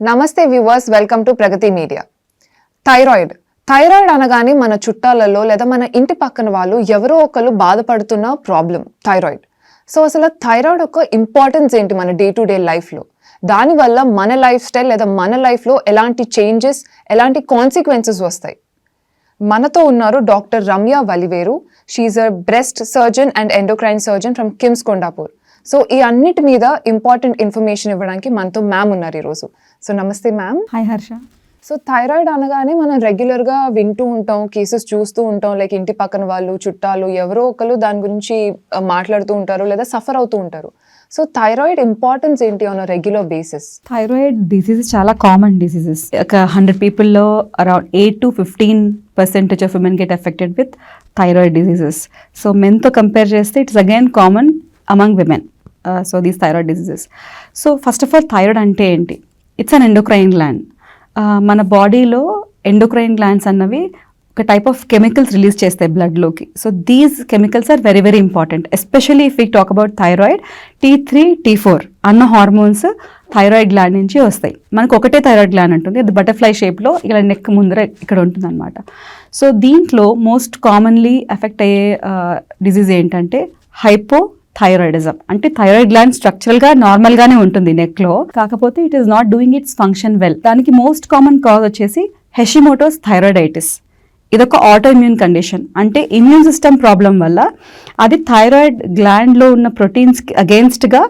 నమస్తే viewers, welcome to Pragati media. Thyroid అనగానే మన చుట్టాలలో లేదా మన ఇంటి పక్కన వాళ్ళు ఎవరో ఒకరు బాధపడుతున్న ప్రాబ్లం థైరాయిడ్. సో అసలు థైరాయిడ్ యొక్క ఇంపార్టెన్స్ ఏంటి మన డే టు డే లైఫ్లో? దానివల్ల మన లైఫ్ స్టైల్ లేదా మన లైఫ్లో ఎలాంటి చేంజెస్, ఎలాంటి కాన్సిక్వెన్సెస్ వస్తాయి? మనతో ఉన్నారు doctor Ramya Valiveru. She's a breast surgeon and endocrine surgeon from KIMS Kondapur. So ఈ అన్నిటి మీద ఇంపార్టెంట్ ఇన్ఫర్మేషన్ ఇవ్వడానికి మనతో మ్యామ్ ఉన్నారు ఈరోజు. సో నమస్తే ma'am. Hi Harsha. So thyroid అనగానే మనం రెగ్యులర్గా వింటూ ఉంటాం, కేసెస్ చూస్తూ ఉంటాం, లైక్ ఇంటి పక్కన వాళ్ళు, చుట్టాలు ఎవరో ఒకరు దాని గురించి మాట్లాడుతూ ఉంటారు లేదా సఫర్ అవుతూ ఉంటారు. సో థైరాయిడ్ ఇంపార్టెన్స్ ఏంటి on a regular basis? Thyroid diseases చాలా కామన్ డిసీజెస్. ఒక 100 పీపుల్లో around 8 to 15% of women get affected with thyroid diseases. So మెన్తో కంపేర్ చేస్తే it's again common among women. So these thyroid diseases. So first of all thyroid అంటే ఏంటి? It's an endocrine gland. మన బాడీలో endocrine glands అన్నవి ఒక type of chemicals release చేస్తాయి బ్లడ్లోకి. So these chemicals are very very important, especially if we talk about thyroid. T3, T4 అన్న hormones thyroid gland నుంచి వస్తాయి. మనకు ఒకటే థైరాయిడ్ గ్లాండ్ ఉంటుంది, అది బటర్ఫ్లై షేప్లో ఇలా నెక్ ముందర ఇక్కడ ఉంటుంది అనమాట. సో దీంట్లో మోస్ట్ కామన్లీ ఎఫెక్ట్ అయ్యే డిజీజ్ ఏంటంటే హైపోథైరాయిడిజం. అంటే థైరాయిడ్ గ్లాండ్ స్ట్రక్చరల్గా నార్మల్గానే ఉంటుంది నెక్లో, కాకపోతే it is not doing it's function well. దానికి మోస్ట్ కామన్ కాజ్ వచ్చేసి హెషిమోటోస్ థైరాయిడైటిస్. ఇదొక ఆటో ఇమ్యూన్ కండిషన్. అంటే ఇమ్యూన్ సిస్టమ్ ప్రాబ్లం వల్ల అది థైరాయిడ్ గ్లాండ్లో ఉన్న ప్రోటీన్స్కి అగెన్స్ట్గా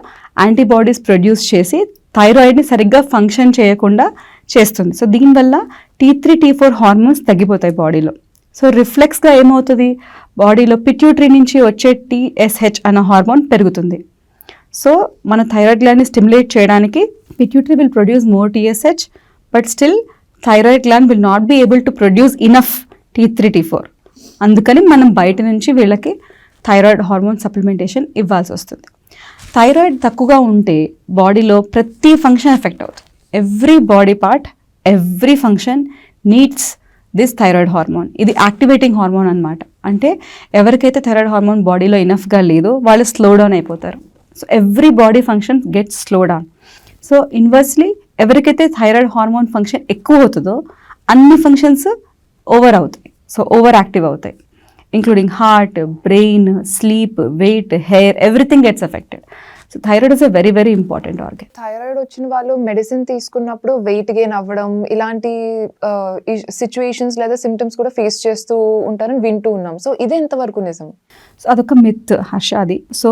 యాంటీబాడీస్ ప్రొడ్యూస్ చేసి థైరాయిడ్ని సరిగ్గా ఫంక్షన్ చేయకుండా చేస్తుంది. సో దీనివల్ల T3, T4 హార్మోన్స్ తగ్గిపోతాయి బాడీలో. సో రిఫ్లెక్స్గా ఏమవుతుంది, బాడీలో పిట్యూటరీ నుంచి వచ్చే TSH అన్న హార్మోన్ పెరుగుతుంది. సో మన థైరాయిడ్ గ్లాండ్ని స్టిమ్యులేట్ చేయడానికి pituitary will produce more TSH, but still thyroid gland will not be able to produce enough T3, T4. అందుకని మనం బయట నుంచి వీళ్ళకి థైరాయిడ్ హార్మోన్ సప్లిమెంటేషన్ ఇవ్వాల్సి వస్తుంది. థైరాయిడ్ తక్కువగా ఉంటే బాడీలో ప్రతి ఫంక్షన్ ఎఫెక్ట్ అవుతుంది. Every body part, every function needs this thyroid hormone. ఇది యాక్టివేటింగ్ హార్మోన్ అనమాట. అంటే ఎవరికైతే థైరాయిడ్ హార్మోన్ బాడీలో ఇనఫ్గా లేదో వాళ్ళు స్లో డౌన్ అయిపోతారు. So every body function gets slow down. So inversely ఎవరికైతే థైరాయిడ్ హార్మోన్ ఫంక్షన్ ఎక్కువ అవుతుందో అన్ని ఫంక్షన్స్ ఓవర్ అవుతాయి. సో ఓవర్ యాక్టివ్ అవుతాయి, including heart, brain, sleep, weight, hair, everything gets affected. So thyroid is a very very important organ. Thyroid వచ్చిన వాళ్ళు medicine తీసుకున్నప్పుడు weight gain అవ్వడం, ఇలాంటి సిచ్యువేషన్స్ లేదా సిమ్టమ్స్ కూడా ఫేస్ చేస్తూ ఉంటారని వింటూ ఉన్నాం. సో ఇది ఎంతవరకు నిజం? సో అదొక మిత్ హర్ష అది. So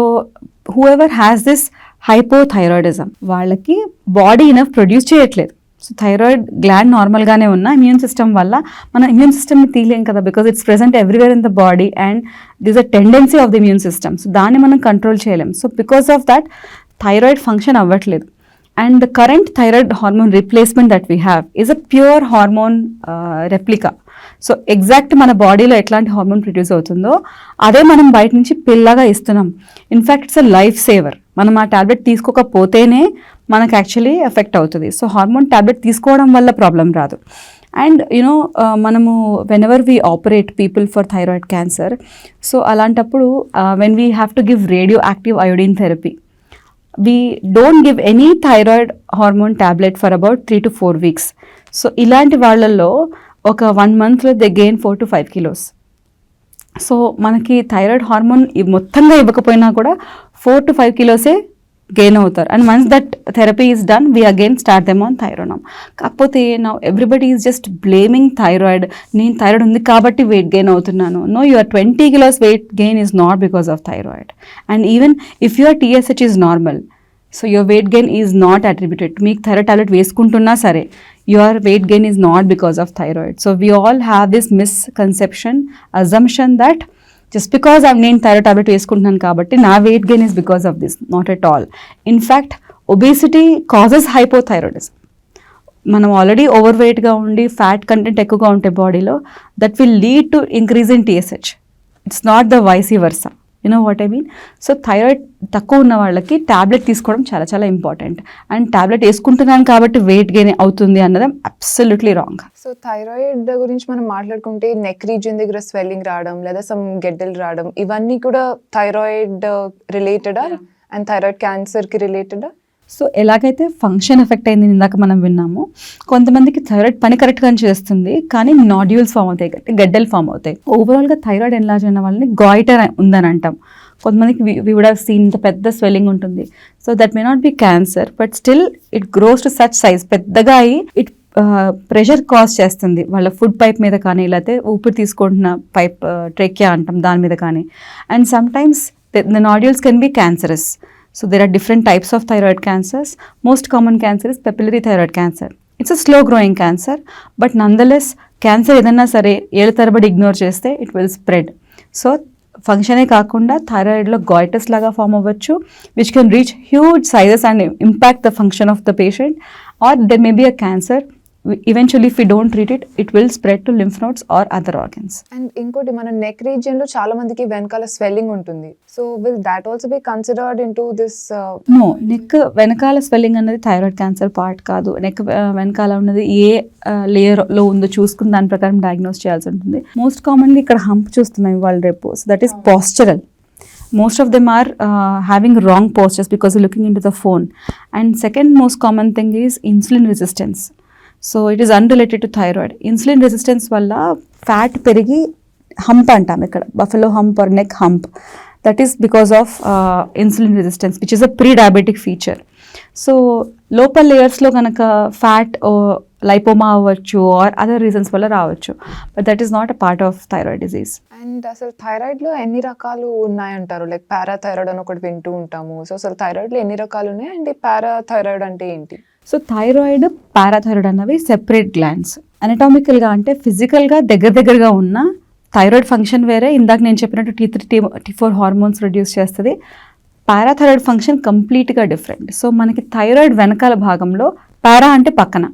who ever has this hypothyroidism వాళ్ళకి బాడీ ఇనఫ్ ప్రొడ్యూస్ చేయట్లేదు. సో థైరాయిడ్ గ్లాండ్ నార్మల్గానే ఉన్న ఇమ్యూన్ సిస్టమ్ వల్ల మన ఇమ్యూన్ సిస్టమ్ని తీయలేం కదా, because it's present everywhere in the body and this a tendency of the immune system. So దాన్ని మనం కంట్రోల్ చేయలేం. So because of that thyroid function అవ్వట్లేదు. And the current thyroid hormone replacement that we have is a pure hormone replica. So exact మన బాడీలో ఎట్లాంటి hormone produce అవుతుందో అదే మనం బయట నుంచి పిల్లగా ఇస్తున్నాం. In fact it's a life saver. మనం ఆ ట్యాబ్లెట్ తీసుకోకపోతేనే మనకు యాక్చువల్లీ ఎఫెక్ట్ అవుతుంది. సో హార్మోన్ ట్యాబ్లెట్ తీసుకోవడం వల్ల ప్రాబ్లం రాదు. అండ్ యునో మనము whenever we operate people for thyroid cancer, so అలాంటప్పుడు when we have to give radioactive iodine therapy, we don't give any thyroid hormone tablet for about 3 to 4 weeks. So ఇలాంటి వాళ్ళల్లో ఒక 1 monthలో they gain 4 to 5 kilos. So మనకి thyroid hormone మొత్తంగా ఇవ్వకపోయినా కూడా 4 to 5 kilosే గెయిన్ అవుతారు. And once that therapy is done we again start them on Thyronorm. కాకపోతే now everybody is just blaming thyroid. నేను థైరాయిడ్ ఉంది కాబట్టి వెయిట్ గెయిన్ అవుతున్నాను. No, your 20 kilos weight gain is not because of thyroid. And even if your TSH is normal, so your weight gain is not attributed. మీకు thyroid tablet వేసుకుంటున్నా సరే your weight gain is not because of thyroid. So we all have this misconception, assumption that just because నేను thyroid tablet వేసుకుంటున్నాను కాబట్టి నా wait gain is because of this. Not at all. In fact obesity causes hypothyroidism. మనం already over వెయిట్గా ఉండి fat content ఎక్కువగా ఉంటే బాడీలో that will lead to increase in TSH. It's not the vice versa. You know what I mean? So thyroid తక్కువ ఉన్న వాళ్ళకి tablet తీసుకోవడం చాలా చాలా ఇంపార్టెంట్. అండ్ ట్యాబ్లెట్ వేసుకుంటున్నాను కాబట్టి వెయిట్ గెయిన్ అవుతుంది అన్నది అబ్సల్యూట్లీ రాంగ్. సో థైరాయిడ్ గురించి మనం మాట్లాడుకుంటే నెక్ రీజియన్ దగ్గర స్వెల్లింగ్ రావడం లేదా సమ్ గెడ్డలు రావడం, ఇవన్నీ కూడా థైరాయిడ్ రిలేటెడా? అండ్ థైరాయిడ్ క్యాన్సర్కి రిలేటెడా? సో ఎలాగైతే ఫంక్షన్ ఎఫెక్ట్ అయింది ఇందాక మనం విన్నాము, కొంతమందికి థైరాయిడ్ పని కరెక్ట్గా చేస్తుంది కానీ నాడ్యూల్స్ ఫామ్ అవుతాయి, గడ్డలు ఫామ్ అవుతాయి. ఓవరాల్గా థైరాయిడ్ ఎన్లార్జ్ అయిన వాళ్ళని గాయిటర్ ఉందని అంటాం. కొంతమందికి వి వుడ్ హ్యావ్ సీన్ ఇంత పెద్ద స్వెల్లింగ్ ఉంటుంది. So that may not be cancer, but still it grows to such size, పెద్దగా అయ్యి ఇట్ ప్రెషర్ కాజ్ చేస్తుంది వాళ్ళ ఫుడ్ పైప్ మీద కానీ, లేకపోతే ఊపిరి తీసుకుంటున్న పైప్ ట్రెక్యా అంటాం దాని మీద కానీ. And sometimes the nodules can be cancerous. So there are different types of thyroid cancers. Most common cancer is papillary thyroid cancer. It's a slow growing cancer, but nonetheless cancer ఏదన్నా సరే ఏళ్ళ తరబడి ignore చేస్తే it will spread. So ఫంక్షనే కాకుండా థైరాయిడ్లో గాయిటస్ లాగా form అవ్వచ్చు, which can reach huge sizes and impact the function of the patient, or there may be a cancer. Eventually if we don't treat it, it will spread to lymph nodes or other organs. And ఇంకోటి మన neck region లో చాలా మందికి వెనకాల swelling ఉంటుంది. So will that also be considered into this? No, neck వెనకాల swelling అనేది thyroid cancer part కాదు. నెక్ వెనకాల ఉన్నది ఏ లేయర్ లో ఉందో చూసుకుని దాని ప్రకారం డయాగ్నోస్ చేయాల్సి ఉంటుంది. మోస్ట్ కామన్గా ఇక్కడ హంప్ చూస్తున్నాం ఇవాళ రేపు. So that is postural. Most of them are having wrong postures because they're looking into the phone. And second most common thing is insulin resistance. So it is unrelated to thyroid. Insulin resistance వల్ల fat పెరిగి hump అంటాం ఇక్కడ, buffalo hump or neck hump. That is because of insulin resistance which is a pre diabetic feature. So లోపల్ లేయర్స్లో కనుక fat lipoma అవ్వచ్చు or other reasons వల్ల రావచ్చు, but that is not a part of thyroid disease. And అసలు థైరాయిడ్లో ఎన్ని రకాలు ఉన్నాయంటారు? లైక్ పారాథైరాయిడ్ అని ఒకటి వింటూ ఉంటాము. సో అసలు థైరాయిడ్లో ఎన్ని రకాలు ఉన్నాయి, అండ్ ఈ పారాథైరాయిడ్ అంటే ఏంటి? సో థైరాయిడ్, పారాథైరాయిడ్ అన్నవి సెపరేట్ గ్లాండ్స్. అనటామికల్గా అంటే ఫిజికల్గా దగ్గరగా ఉన్న థైరాయిడ్ ఫంక్షన్ వేరే. ఇందాక నేను చెప్పినట్టు T3 T4 హార్మోన్స్ ప్రొడ్యూస్ చేస్తుంది. పారాథైరాయిడ్ ఫంక్షన్ కంప్లీట్గా డిఫరెంట్. సో మనకి థైరాయిడ్ వెనకాల భాగంలో, పారా అంటే పక్కన,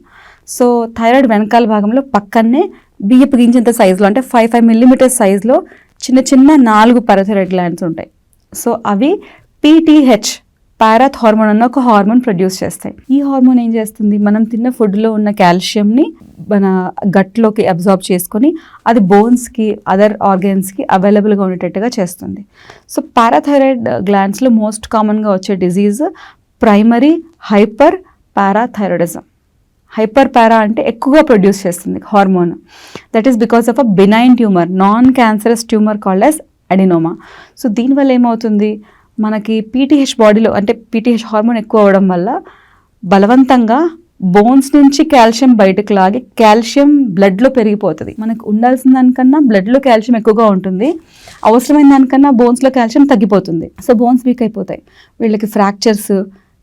సో థైరాయిడ్ వెనకాల భాగంలో పక్కనే బియ్యపు గింజంత సైజులో అంటే 5 millimeters సైజులో చిన్న 4 పారాథైరాయిడ్ గ్లాండ్స్ ఉంటాయి. సో అవి PTH పారాథ్ హార్మోన్ అన్న ఒక హార్మోన్ ప్రొడ్యూస్ చేస్తాయి. ఈ హార్మోన్ ఏం చేస్తుంది, మనం తిన్న ఫుడ్లో ఉన్న కాల్షియంని మన గట్లోకి అబ్జార్బ్ చేసుకొని అది బోన్స్కి అదర్ ఆర్గన్స్కి అవైలబుల్గా ఉండేటట్టుగా చేస్తుంది. సో పారాథైరాయిడ్ గ్లాండ్స్లో మోస్ట్ కామన్గా వచ్చే disease primary hyper parathyroidism. Hyper para అంటే ఎక్కువగా ప్రొడ్యూస్ చేస్తుంది hormone. That is because of a benign tumour, non cancerous tumour called as adenoma. So దీనివల్ల ఏమవుతుంది, మనకి PTH బాడీలో అంటే PTH హార్మోన్ ఎక్కువ అవ్వడం వల్ల బలవంతంగా బోన్స్ నుంచి కాల్షియం బయటకు లాగి కాల్షియం బ్లడ్లో పెరిగిపోతుంది. మనకు ఉండాల్సిన దానికన్నా బ్లడ్లో కాల్షియం ఎక్కువగా ఉంటుంది, అవసరమైన దానికన్నా బోన్స్లో కాల్షియం తగ్గిపోతుంది. సో బోన్స్ వీక్ అయిపోతాయి. వీళ్ళకి ఫ్రాక్చర్స్,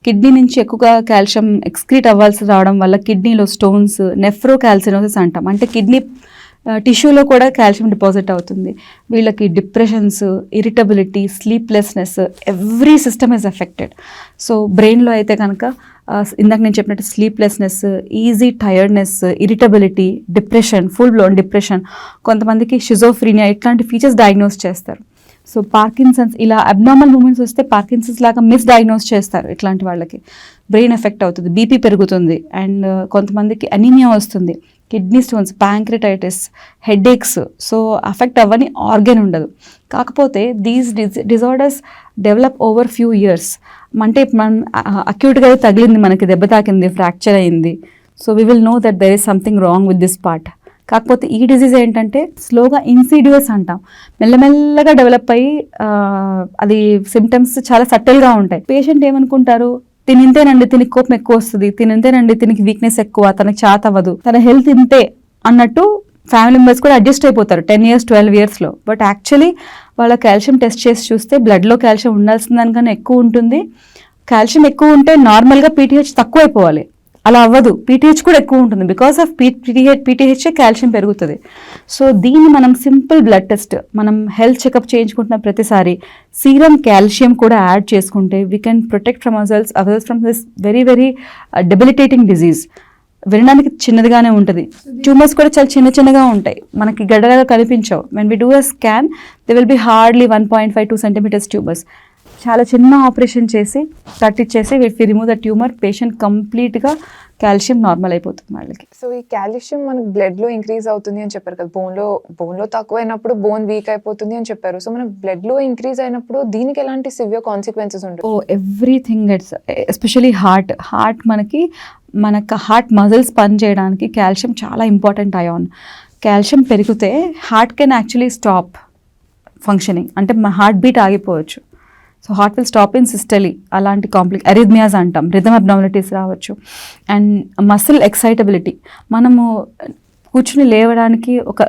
కిడ్నీ నుంచి ఎక్కువగా కాల్షియం ఎక్స్క్రీట్ అవ్వాల్సి రావడం వల్ల కిడ్నీలో స్టోన్స్, నెఫ్రోకాల్సినోసిస్ అంటాం, అంటే కిడ్నీ టిష్యూలో కూడా కాల్షియం డిపాజిట్ అవుతుంది. వీళ్ళకి depressions, irritability, sleeplessness, every system is affected. So బ్రెయిన్లో అయితే కనుక ఇందాక నేను చెప్పినట్టు sleeplessness, easy tiredness, irritability, depression, full blown depression, కొంతమందికి షిజోఫ్రీనియా ఇట్లాంటి ఫీచర్స్ డయాగ్నోస్ చేస్తారు. సో పార్కిన్సన్స్, ఇలా అబ్నార్మల్ మూమెంట్స్ వస్తే పార్కిన్సన్స్ లాగా మిస్డయాగ్నోస్ చేస్తారు. ఇట్లాంటి వాళ్ళకి బ్రెయిన్ ఎఫెక్ట్ అవుతుంది, బీపీ పెరుగుతుంది, అండ్ కొంతమందికి అనీమియా వస్తుంది, kidney stones, pancreatitis, headaches. So affect అవ్వని ఆర్గన్ ఉండదు. కాకపోతే these disorders develop over few years. అంటే మనం అక్యూట్గా తగిలింది, మనకి దెబ్బ తాకింది, ఫ్రాక్చర్ అయింది, so we will know that there is something wrong with this part. కాకపోతే ఈ డిజీజ్ ఏంటంటే స్లోగా ఇన్సిడియస్ అంటాం, మెల్లమెల్లగా డెవలప్ అయ్యి అది సిమ్టమ్స్ చాలా సటిల్గా ఉంటాయి. పేషెంట్ ఏమనుకుంటారు, తినింతేనండి, తినికి కోపం ఎక్కువ వస్తుంది, తినింతేనండి, తినికి వీక్నెస్ ఎక్కువ, తనకి చేత అవ్వదు, తన హెల్త్ ఇంతే అన్నట్టు ఫ్యామిలీ మెంబర్స్ కూడా అడ్జస్ట్ అయిపోతారు 10 years 12 yearsలో. బట్ యాక్చువల్లీ వాళ్ళ కాల్షియం టెస్ట్ చేసి చూస్తే బ్లడ్లో కాల్షియం ఉండాల్సిన దానికన్నా ఎక్కువ ఉంటుంది. కాల్షియం ఎక్కువ ఉంటే నార్మల్గా PTH తక్కువ అయిపోవాలి, అలా అవ్వదు, PTH కూడా ఎక్కువ ఉంటుంది. బికాస్ ఆఫ్ PTH కాల్షియం పెరుగుతుంది. సో దీన్ని మనం సింపుల్ బ్లడ్ టెస్ట్, మనం హెల్త్ చెకప్ చేయించుకుంటున్న ప్రతిసారి సీరం కాల్షియం కూడా యాడ్ చేసుకుంటే we can protect from hours from this very very debilitating disease. వినడానికి చిన్నదిగానే ఉంటుంది, ట్యూమర్స్ కూడా చాలా చిన్నగా ఉంటాయి, మనకి గడ్డలాగా కనిపించవు. When we do a scan they will be hardly 1.5-2 centimeters tumours. చాలా చిన్న ఆపరేషన్ చేసి కట్టిచ్చేసి if remove the tumour patient కంప్లీట్గా కాల్షియం నార్మల్ అయిపోతుంది వాళ్ళకి. సో ఈ కాల్షియం మనకి బ్లడ్ లో ఇంక్రీజ్ అవుతుంది అని చెప్పారు కదా, బోన్ లో తక్కువ అయినప్పుడు బోన్ వీక్ అయిపోతుంది అని చెప్పారు. సో మన బ్లడ్ లో ఇంక్రీజ్ అయినప్పుడు దీనికి ఎలాంటి సివియర్ కాన్సిక్వెన్సెస్ ఉంటాయి? ఎవ్రీథింగ్ ఇట్స్ ఎస్పెషలీ హార్ట్ మనకి హార్ట్ మజిల్స్ పని చేయడానికి కాల్షియం చాలా ఇంపార్టెంట్ అయాన్. కాల్షియం పెరిగితే heart can actually stop functioning, అంటే మా హార్ట్ బీట్ ఆగిపోవచ్చు. So heart will stop in systole, అలాంటి అరిథ్మియాస్ అంటాం, రిథమ్ అబ్నార్మాలిటీస్ రావచ్చు. అండ్ మసిల్ ఎక్సైటబిలిటీ, మనము కూర్చుని లేవడానికి ఒక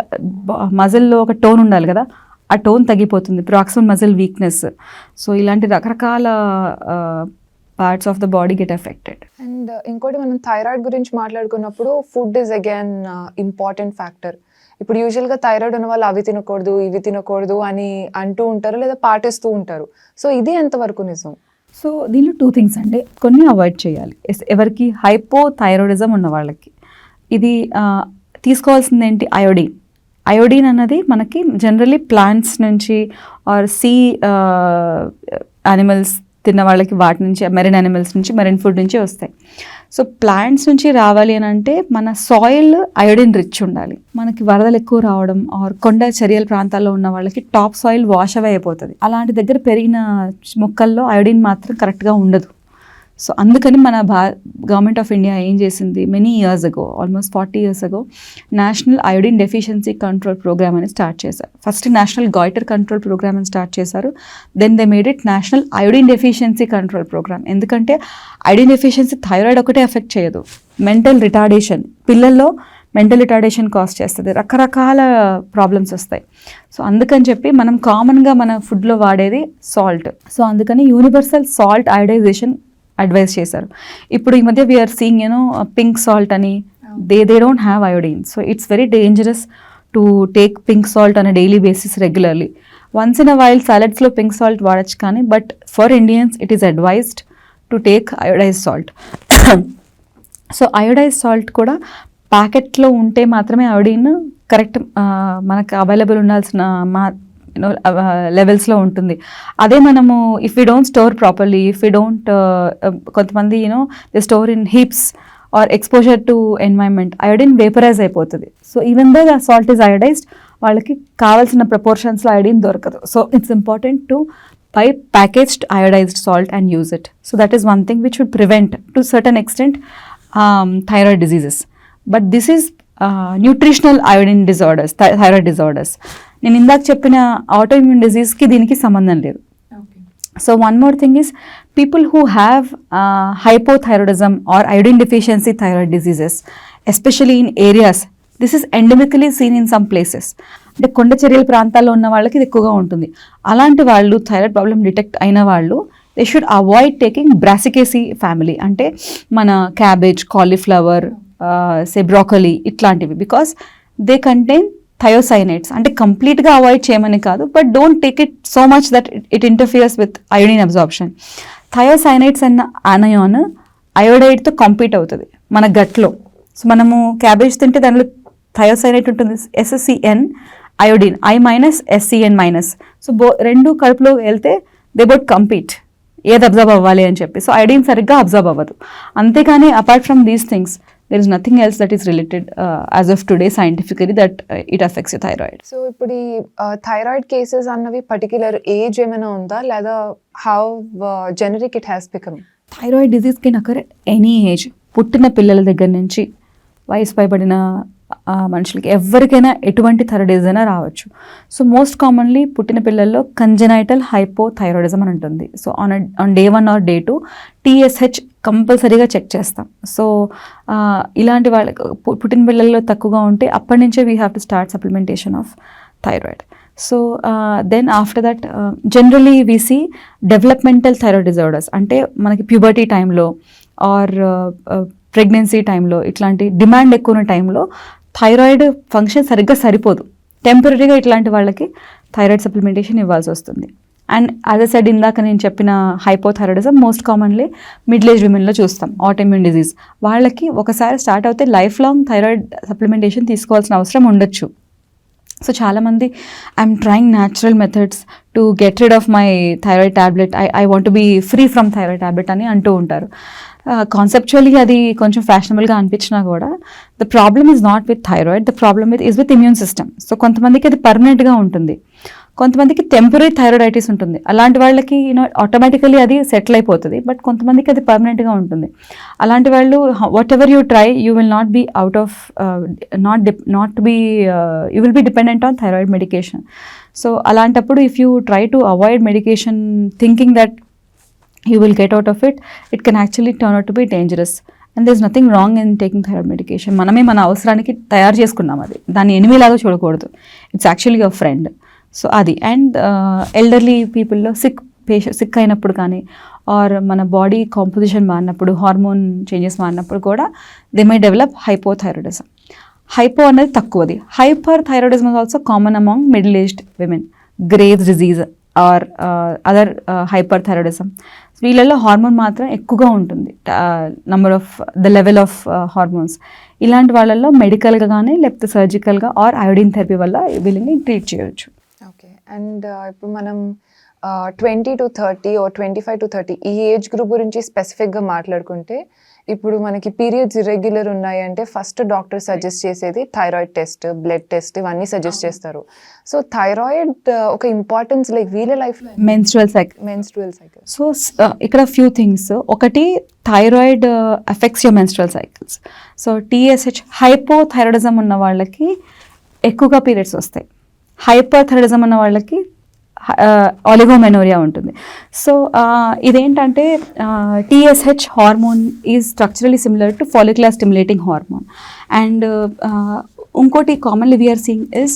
మజిల్లో ఒక టోన్ ఉండాలి కదా, ఆ టోన్ తగ్గిపోతుంది, ప్రాక్సిమల్ మజిల్ వీక్నెస్. సో ఇలాంటి రకరకాల parts of the body get affected. And ఇంకోటి మనం థైరాయిడ్ గురించి మాట్లాడుకున్నప్పుడు food is again important factor. ఇప్పుడు యూజువల్గా థైరాయిడ్ ఉన్న వాళ్ళు అవి తినకూడదు ఇవి తినకూడదు అని అంటూ ఉంటారు లేదా పాటిస్తూ ఉంటారు. సో ఇది ఎంతవరకు నిజం? సో దీనిలో 2 things అండి, కొన్ని అవాయిడ్ చేయాలి. ఎవరికి హైపోథైరాయిడిజం ఉన్న వాళ్ళకి ఇది తీసుకోవాల్సింది ఏంటి, అయోడిన్ అన్నది మనకి జనరలీ ప్లాంట్స్ నుంచి ఆర్ సీ యానిమల్స్ తిన్న వాళ్ళకి వాటి నుంచి, మెరైన్ యానిమల్స్ నుంచి, మెరైన్ ఫుడ్ నుంచి వస్తాయి. సో ప్లాంట్స్ నుంచి రావాలి అని అంటే మన సాయిల్ అయోడిన్ రిచ్ ఉండాలి. మనకి వరదలు ఎక్కువ రావడం ఆర్ కొండ చర్యల ప్రాంతాల్లో ఉన్న వాళ్ళకి టాప్ సాయిల్ వాష్ అవే అయిపోతుంది. అలాంటి దగ్గర పెరిగిన మొక్కల్లో అయోడిన్ మాత్రం కరెక్ట్గా ఉండదు. సో అందుకని మన గవర్నమెంట్ ఆఫ్ ఇండియా ఏం చేసింది, many years ago, almost 40 years ago, national iodine deficiency control programme అని స్టార్ట్ చేశారు. First national goitre control programme అని స్టార్ట్ చేశారు. Then they made it national iodine deficiency control programme. ఎందుకంటే iodine deficiency thyroid ఒకటే effect చేయదు, mental retardation, పిల్లల్లో mental retardation cause చేస్తుంది, రకరకాల ప్రాబ్లమ్స్ వస్తాయి. సో అందుకని చెప్పి మనం కామన్గా మన ఫుడ్లో వాడేది సాల్ట్. సో అందుకని యూనివర్సల్ సాల్ట్ అయోడైజేషన్ అడ్వైస్ చేశారు. ఇప్పుడు ఈ మధ్య వీఆర్ సీయింగ్ పింక్ సాల్ట్ అని, they don't have iodine. So it's very dangerous to take pink salt on a daily basis regularly. Once in a while సాలడ్స్లో pink salt వాడచ్చు, కానీ but for Indians it is advised to take iodize salt. So iodize salt కూడా ప్యాకెట్లో ఉంటే మాత్రమే iodine correct మనకు available ఉండాల్సిన లెవెల్స్లో ఉంటుంది. అదే మనము if you don't store properly, if you don't కొంతమంది they store in heaps or exposure to environment, iodine vaporize అయిపోతుంది. So even though the salt is iodized, వాళ్ళకి కావాల్సిన ప్రపోర్షన్స్లో అయోడిన్ దొరకదు. So it's important to buy packaged iodized salt and use it. So that is one thing which would prevent to certain extent thyroid diseases. But this is nutritional iodine disorders, thyroid disorders. నేను ఇందాక చెప్పిన autoimmune డిజీజ్కి దీనికి సంబంధం లేదు. So one more thing is people who have hypothyroidism or iodine deficiency thyroid diseases, especially in areas, this is endemically seen in some places. అంటే కొండ చర్యల ప్రాంతాల్లో ఉన్న వాళ్ళకి ఇది ఎక్కువగా ఉంటుంది. అలాంటి వాళ్ళు థైరాయిడ్ ప్రాబ్లమ్ డిటెక్ట్ అయిన వాళ్ళు they should avoid taking brassicaceae family, అంటే మన క్యాబేజ్, కాలీఫ్లవర్, సే బ్రోకలీ ఇట్లాంటివి, బికాస్ దే కంటైన్ థయోసైనేట్స్. అంటే కంప్లీట్గా అవాయిడ్ చేయమని కాదు, but don't take it so much that it interferes with iodine absorption. Thiocyanates అన్న ఆనయాన్ అయోడైడ్తో కంపీట్ అవుతుంది మన గట్లో. సో మనము క్యాబేజ్ తింటే దానిలో థయోసైనేట్ ఉంటుంది, SCN, అయోడిన్ I-SCN-. సో రెండు కడుపులో వెళ్తే దే బోట్ కంపీట్, ఏది అబ్జర్వ్ అవ్వాలి అని చెప్పి. సో అయోడిన్ సరిగ్గా అబ్జర్వ్ అవ్వదు. అంతేకాని apart from these things there is nothing else that is related as of today scientifically that it affects your thyroid. So ఇప్పుడు ఈ థైరాయిడ్ కేసెస్ అన్నవి పర్టిక్యులర్ ఏజ్ ఏమైనా ఉందా, లేదా how generic it has become? Thyroid disease can occur any age, పుట్టిన పిల్లల దగ్గర నుంచి వయసు పైబడిన మనుషులకి ఎవరికైనా ఎటువంటి థైరాయిడ్ అయినా రావచ్చు. సో మోస్ట్ కామన్లీ పుట్టిన పిల్లల్లో కంజెనైటల్ హైపోథైరాయిడిజం అని ఉంటుంది. So on day 1 or day 2 TSH కంపల్సరీగా చెక్ చేస్తాం. సో ఇలాంటి వాళ్ళకి పుట్టిన పిల్లల్లో తక్కువగా ఉంటే అప్పటి నుంచే we have to start supplementation of thyroid. So then after that generally we see developmental thyroid disorders, అంటే మనకి ప్యూబర్టీ టైంలో ఆర్ ప్రెగ్నెన్సీ టైంలో, ఇట్లాంటి డిమాండ్ ఎక్కువ ఉన్న టైంలో థైరాయిడ్ ఫంక్షన్ సరిగ్గా సరిపోదు. టెంపరీగా ఇట్లాంటి వాళ్ళకి థైరాయిడ్ సప్లిమెంటేషన్ ఇవ్వాల్సి వస్తుంది. అండ్ యాజ్ ఎ సెడ్ ఇందాక నేను చెప్పిన hypothyroidism most commonly middle age విమెన్లో చూస్తాం, ఆటోఇమ్యూన్ డిజీజ్. వాళ్ళకి ఒకసారి స్టార్ట్ అవుతే లైఫ్ లాంగ్ థైరాయిడ్ సప్లిమెంటేషన్ తీసుకోవాల్సిన అవసరం ఉండొచ్చు. సో చాలామంది I'm trying natural methods to get rid of my thyroid tablet, I want be free from thyroid tablet అని అంటూ ఉంటారు. కాన్సెప్చువల్లీ అది కొంచెం ఫ్యాషనబుల్గా అనిపించినా కూడా the problem is not with thyroid, the problem is with immune system. So కొంతమందికి అది పర్మనెంట్గా ఉంటుంది, కొంతమందికి టెంపరీ థైరాయిడైటిస్ ఉంటుంది. అలాంటి వాళ్ళకి ఆటోమేటికలీ అది సెటిల్ అయిపోతుంది, బట్ కొంతమందికి అది పర్మనెంట్గా ఉంటుంది. అలాంటి వాళ్ళు whatever you try you will not be out of you will be dependent on thyroid medication. So అలాంటప్పుడు if you try to avoid medication thinking that you will get out of it, it can actually turn out to be dangerous. And there's nothing wrong in taking thyroid medication. మనమే మన అవసరానికి తయారు చేసుకున్నాం, అది దాన్ని ఎనిమిలాగా చూడకూడదు. It's actually your friend. So అది. అండ్ ఎల్డర్లీ పీపుల్లో సిక్ అయినప్పుడు కానీ ఆర్ మన బాడీ కాంపోజిషన్ మారినప్పుడు, హార్మోన్ చేంజెస్ మారినప్పుడు కూడా they may develop hypothyroidism. Hypo అనేది తక్కువది. Hyper thyroidism is also common among middle aged women. Graves disease or other hyper thyroidism, వీళ్ళల్లో హార్మోన్ మాత్రం ఎక్కువగా ఉంటుంది, ద లెవెల్ ఆఫ్ హార్మోన్స్. ఇలాంటి వాళ్ళల్లో మెడికల్గా కానీ లేకపోతే సర్జికల్గా ఆర్ అయోడిన్ థెరపీ వల్ల వీళ్ళని ట్రీట్ చేయవచ్చు. ఓకే. అండ్ ఇప్పుడు మనం 20 to 30 or 25 to 30 ఈ ఏజ్ గ్రూప్ గురించి స్పెసిఫిక్గా మాట్లాడుకుంటే, ఇప్పుడు మనకి పీరియడ్స్ ఇర్రెగ్యులర్ ఉన్నాయి అంటే ఫస్ట్ డాక్టర్ సజెస్ట్ చేసేది థైరాయిడ్ టెస్ట్, బ్లడ్ టెస్ట్, ఇవన్నీ సజెస్ట్ చేస్తారు. సో థైరాయిడ్ ఒక ఇంపార్టెన్స్ లైక్ వీళ్ళ లైఫ్లో మెన్స్ట్రువల్ సైకిల్. సో ఇక్కడ ఫ్యూ థింగ్స్. ఒకటి, thyroid affects your menstrual cycles. So TSH hypothyroidism ఉన్న వాళ్ళకి ఎక్కువగా పీరియడ్స్ వస్తాయి, హైపర్ థైరాయిడిజం ఉన్న వాళ్ళకి ఆలిగోమెనోరియా ఉంటుంది. సో ఇదేంటంటే TSH hormone is structurally similar to follicular stimulating hormone. And ఇంకోటి commonly we are seeing is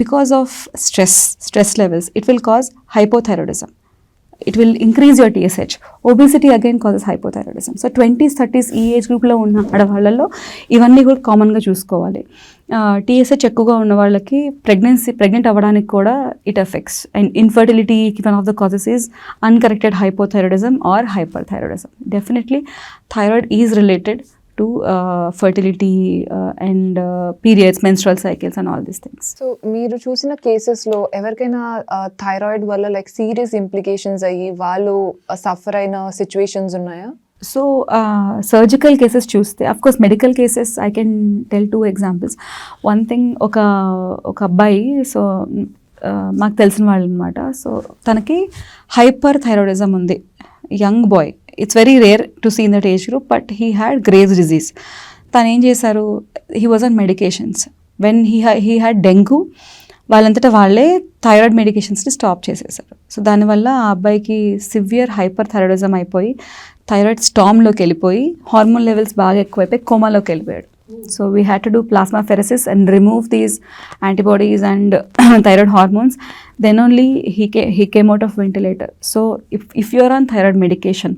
because of stress levels it will cause hypothyroidism. It will increase your TSH. Obesity again causes hypothyroidism. So 20s, 30s ఈ age గ్రూప్లో ఉన్న ఆడవాళ్ళలో ఇవన్నీ కూడా కామన్గా చూసుకోవాలి. TSH ఎక్కువగా ఉన్న వాళ్ళకి ప్రెగ్నెంట్ అవ్వడానికి కూడా ఇట్ ఎఫెక్ట్స్. అండ్ ఇన్ఫర్టిలిటీకి one of the causes is uncorrected hypothyroidism or hyperthyroidism. Definitely thyroid is related to fertility and periods, menstrual cycles and all these things. So మీరు చూసిన కేసెస్లో ఎవరికైనా థైరాయిడ్ వల్ల లైక్ సీరియస్ ఇంప్లికేషన్స్ అయ్యి వాళ్ళు suffer అయిన situations ఉన్నాయా? సో సర్జికల్ కేసెస్ చూస్తే, of course medical cases I can tell 2 examples. One thing, ఒక అబ్బాయి, సో మాకు తెలిసిన వాళ్ళు అనమాట. సో తనకి హైపర్ థైరాయిడిజం ఉంది, young boy. It's very rare to see in that age group, but he had Graves disease. తను ఏం చేశారు, he was on medications. When he had dengue, వాళ్ళంతటా వాళ్ళే థైరాయిడ్ మెడికేషన్స్ని స్టాప్ చేసేసారు. సో దానివల్ల ఆ అబ్బాయికి సివియర్ హైపర్ థైరాయిడిజం అయిపోయి థైరాయిడ్ స్టామ్లోకి వెళ్ళిపోయి హార్మోన్ లెవెల్స్ బాగా ఎక్కువైపోయి కోమాలోకి వెళ్ళిపోయాడు. So we had to do plasmapheresis and remove these antibodies and thyroid hormones. Then only he came out of ventilator. So if you are on thyroid medication,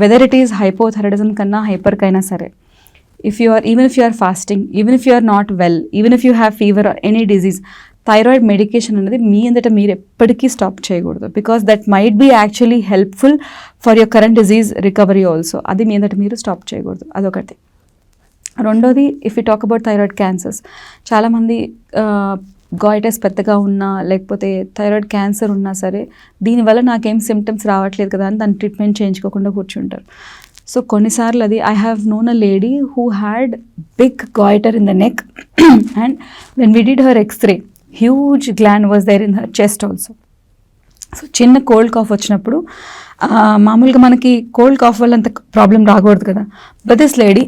whether it is hypothyroidism kanna hyper kaina sare, even if you are fasting, even if you are not well, even if you have fever or any disease, thyroid medication అనేది మీ అందట మీరు ఎప్పటికీ stop చేయకూడదు, because that might be actually helpful for your current disease recovery also. అది మీ అందట మీరు స్టాప్ చేయకూడదు, అదొకటి. రెండోది, if you talk about thyroid cancers, చాలామంది గాయిటస్ పెద్దగా ఉన్నా లేకపోతే థైరాయిడ్ క్యాన్సర్ ఉన్నా సరే దీనివల్ల నాకేం సిమ్టమ్స్ రావట్లేదు కదా అని దాన్ని ట్రీట్మెంట్ చేయించుకోకుండా కూర్చుంటారు. సో కొన్నిసార్లు అది, I have known a lady who had big goitre in the neck and when we did her X-ray, huge gland was there in her chest also. So చిన్న కోల్డ్ కాఫ్ వచ్చినప్పుడు, మామూలుగా మనకి cold cough వల్ల అంత problem రాకూడదు కదా, but this lady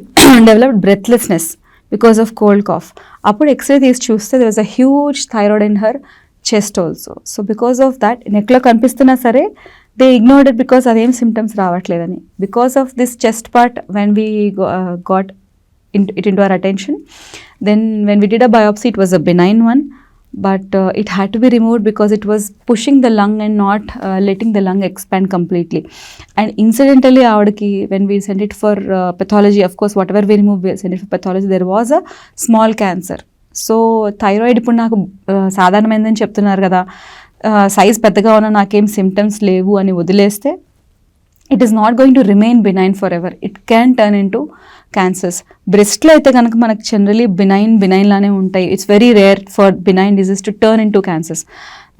developed breathlessness because of cold cough. అప్పుడు x ray తీసి చూస్తే there was a huge thyroid in her chest also. So because of that నెక్లో కనిపిస్తున్నా సరే దే ఇగ్నోర్డ్ ఇట్ బికాస్ అదేం సిమ్టమ్స్ రావట్లేదని. Because of this chest part when we got it into our attention, then when we did a biopsy it was a benign one, but it had to be removed because it was pushing the lung and not letting the lung expand completely. And incidentally avadiki, when we sent it for pathology, of course whatever we removed we sent it for pathology, there was a small cancer. So thyroid ఇప్పుడు నాకు సాధారణమైందని చెప్తున్నారు కదా, size పెద్దగా ఉన్న నాకేం symptoms లేవు అని వదిలేస్తే it is not going to remain benign forever. It can turn into cancers. బ్రెస్ట్లో అయితే కనుక మనకు జనరలీ బినైన్ లానే ఉంటాయి. It's very rare for benign disease to turn into cancers.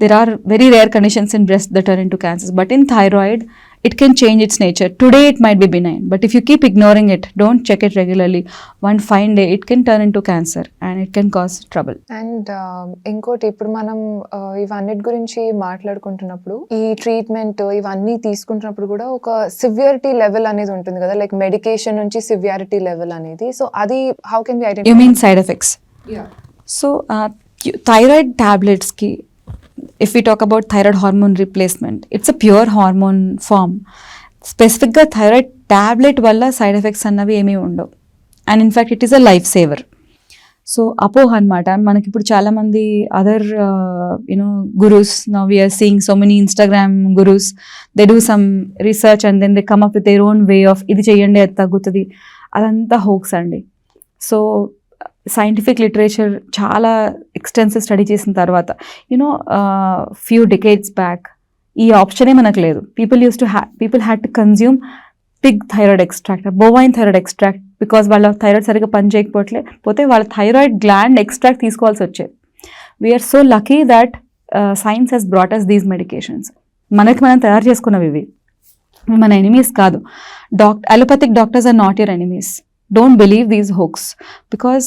There are very rare conditions in breast that turn into cancers, but in thyroid it can change its nature. Today it might be benign, but if you keep ignoring it, don't check it regularly, one fine day it can turn into cancer and it can cause trouble. And ఇంకోటి ఇప్పుడు మనం ఇవన్నిటి గురించి మాట్లాడుకుంటున్నప్పుడు ఈ treatment ఇవన్నీ తీసుకుంటున్నప్పుడు కూడా ఒక సివియారిటీ లెవెల్ అనేది ఉంటుంది కదా, లైక్ మెడికేషన్ నుంచి సివియారిటీ లెవెల్ అనేది. సో అది how can be identify? You mean side effects? Yeah. So thyroid tablets ki, if we talk about thyroid hormone replacement, it's a pure hormone form. స్పెసిఫిక్గా thyroid tablet వల్ల side effects అన్నవి ఏమీ ఉండవు. And in fact it is a life saver. So అపోహ అనమాట. మనకి ఇప్పుడు చాలామంది other gurus, now we're seeing so many Instagram gurus, they do some research and then they come up with their own way of ఇది చేయండి అది తగ్గుతుంది. అదంతా హోక్స్ అండి. సో సైంటిఫిక్ లిటరేచర్ చాలా ఎక్స్టెన్సివ్ స్టడీ చేసిన తర్వాత ఫ్యూ డికేడ్స్ బ్యాక్ ఈ ఆప్షనే మనకు లేదు. People had to consume pig thyroid extract, bovine thyroid extract, because వాళ్ళ థైరాయిడ్ సరిగ్గా పని చేయకపోతే వాళ్ళ థైరాయిడ్ గ్లాండ్ ఎక్స్ట్రాక్ట్ తీసుకోవాల్సి వచ్చేది. We're so lucky that science has brought us these medications. మనం తయారు చేసుకున్నవి ఇవి, మన ఎనిమీస్ కాదు. Allopathic doctors are not your enemies. Don't believe these hoax, because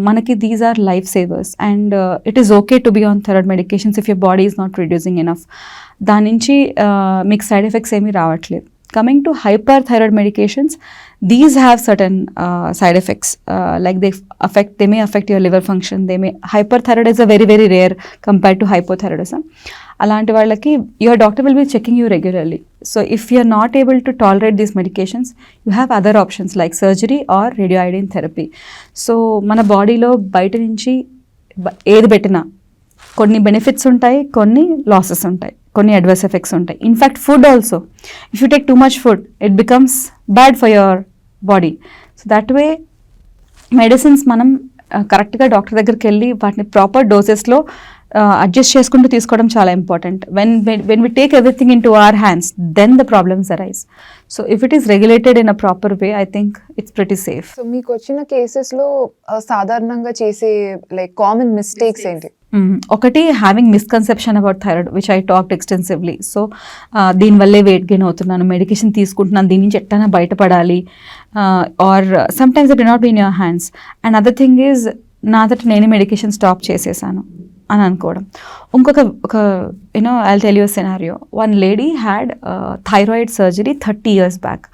manaki these are life savers, and it is okay to be on thyroid medications if your body is not producing enough. దాని నుంచి మీకు side effects ఏమీ రావట్లేదు. Coming to hyperthyroid medications, these have certain side effects, like they may affect your liver function. Hyperthyroid is a very very rare compared to hypothyroidism. అలాంటి వాళ్ళకి your doctor will be checking you regularly. So if you are not able to tolerate these medications, you have other options like surgery or radioiodine therapy. So మన బాడీలో బయట నుంచి ఏది పెట్టినా కొన్ని benefits ఉంటాయి, కొన్ని లాసెస్ ఉంటాయి, కొన్ని అడ్వర్స్ ఎఫెక్ట్స్ ఉంటాయి. In fact food also, if you take too much food it becomes bad for your body. So that way medicines మనం కరెక్ట్గా డాక్టర్ దగ్గరికి వెళ్ళి వాటిని ప్రాపర్ డోసెస్లో అడ్జస్ట్ చేసుకుంటూ తీసుకోవడం చాలా important. When we take everything in to our hands, then the problems arise. So if it is regulated in a proper way, I think it's pretty safe. So మీకు వచ్చిన కేసెస్లో సాధారణంగా చేసే లైక్ కామన్ మిస్టేక్స్ ఏంటి? ఒకటి, having misconception about thyroid which I talked extensively. So దీనివల్లే weight gain అవుతున్నాను, medication తీసుకుంటున్నాను, దీని నుంచి ఎట్టైనా బయటపడాలి, ఆర్ సమ్ టైమ్స్ ఇట్ డి not be in your hands. And other thing is నాదట నేనే మెడికేషన్ స్టాప్ చేసేసాను అని అనుకోవడం. ఇంకొక I'll tell you scenario. One lady had thyroid surgery 30 years back.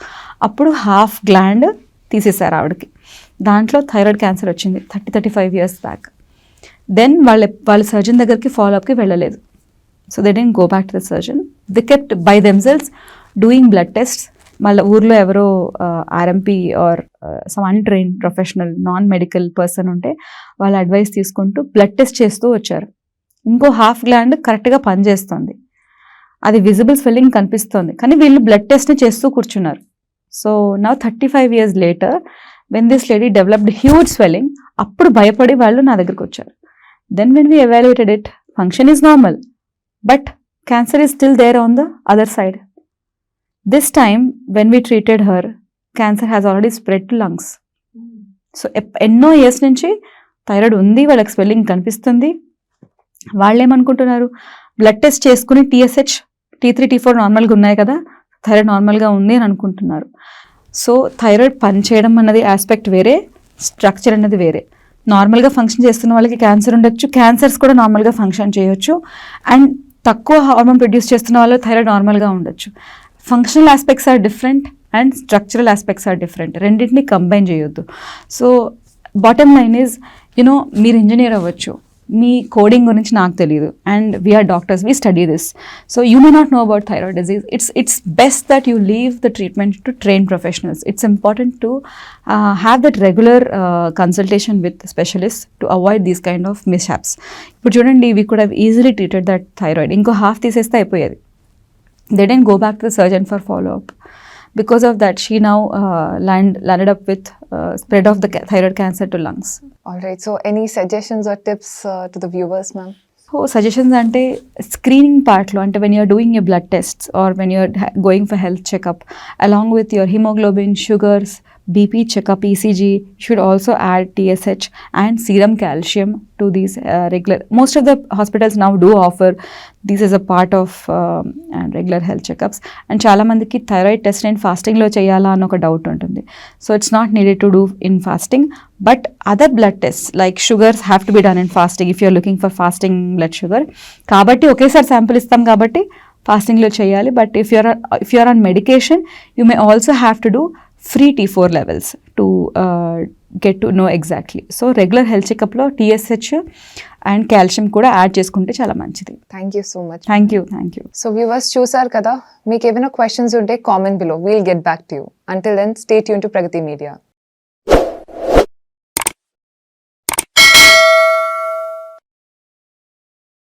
అప్పుడు హాఫ్ గ్లాండ్ తీసేశారు ఆవిడకి. దాంట్లో థైరాయిడ్ క్యాన్సర్ వచ్చింది 35 years బ్యాక్. దెన్ వాళ్ళ సర్జన్ దగ్గరికి ఫాలోఅప్కి వెళ్ళలేదు. So they didn't go back to the surgeon. They kept by themselves doing blood test. మళ్ళీ ఊర్లో ఎవరో RMP or some untrained professional non medical person ఉంటే వాళ్ళ అడ్వైస్ తీసుకుంటూ బ్లడ్ టెస్ట్ చేస్తూ వచ్చారు. ఇంకో హాఫ్ గ్లాండ్ కరెక్ట్గా పనిచేస్తుంది, అది విజిబుల్ స్వెల్లింగ్ కనిపిస్తుంది, కానీ వీళ్ళు బ్లడ్ టెస్ట్ని చేస్తూ కూర్చున్నారు. So now 35 years later when this lady developed huge swelling, అప్పుడు భయపడి వాళ్ళు నా దగ్గరికి వచ్చారు. Then when we evaluated it, function is normal, but cancer is still there on the other side. This time when we treated her, cancer has already spread to lungs. So ఎన్నో years నుంచి thyroid ఉంది, వాళ్ళకి swelling కనిపిస్తుంది. వాళ్ళు ఏమనుకుంటున్నారు, blood test చేసుకుని TSH, T3, T4 నార్మల్గా ఉన్నాయి కదా, థైరాయిడ్ నార్మల్గా ఉంది అని అనుకుంటున్నారు. సో థైరాయిడ్ పని చేయడం అన్నది ఆస్పెక్ట్ వేరే, స్ట్రక్చర్ అనేది వేరే. నార్మల్గా ఫంక్షన్ చేస్తున్న వాళ్ళకి క్యాన్సర్ ఉండొచ్చు, క్యాన్సర్స్ కూడా నార్మల్గా ఫంక్షన్ చేయొచ్చు. అండ్ తక్కువ హార్మోన్ ప్రొడ్యూస్ చేస్తున్న వాళ్ళు థైరాయిడ్ నార్మల్గా ఉండొచ్చు. Functional aspects are different and structural aspects are different. రెండింటిని కంబైన్ చేయొద్దు. సో బాటమ్ లైన్ ఈజ్, మీరు ఇంజనీర్ అవ్వచ్చు, మీ కోడింగ్ గురించి నాకు తెలియదు, and we're doctors, we study this. So you may not know about thyroid disease. It's best that you leave the treatment to train professionals. It's important to have that regular consultation with specialist to avoid these kind of mishaps. ఇప్పుడు చూడండి, we could have easily treated that thyroid, ఇంకో half తీసేస్తే అయిపోయేది. They didn't go back to the surgeon for follow-up. Because of that, she now landed up with spread of the thyroid cancer to lungs. All right. So any suggestions or tips to the viewers, ma'am? So suggestions అంటే screening పార్ట్లో, అంటే when you're doing your blood tests or when you're going for health checkup along with your haemoglobin, sugars, BP checkup, ECG, should also add TSH and serum calcium to these regular. Most of the hospitals now do offer this as a part of regular health checkups. And చాలా మందికి thyroid test నేను ఫాస్టింగ్లో చేయాలా అని ఒక doubt ఉంటుంది. So it's not needed to do in fasting, but other blood test like sugars have to be done in fasting if you're looking for fasting blood sugar. కాబట్టి ఒకేసారి sample ఇస్తాం కాబట్టి ఫాస్టింగ్లో చేయాలి. But if you're on medication you may also have to do free T4 levels to get to know exactly. So regular health checkup లో TSH and calcium కూడా add చేసుకుంటే చాలా మంచిది. Thank you so much. Thank you. So viewers చూసారు కదా, మీకు ఏమైనా questions ఉంటే comment below, we'll get back to you. Until then stay tuned to Pragati media.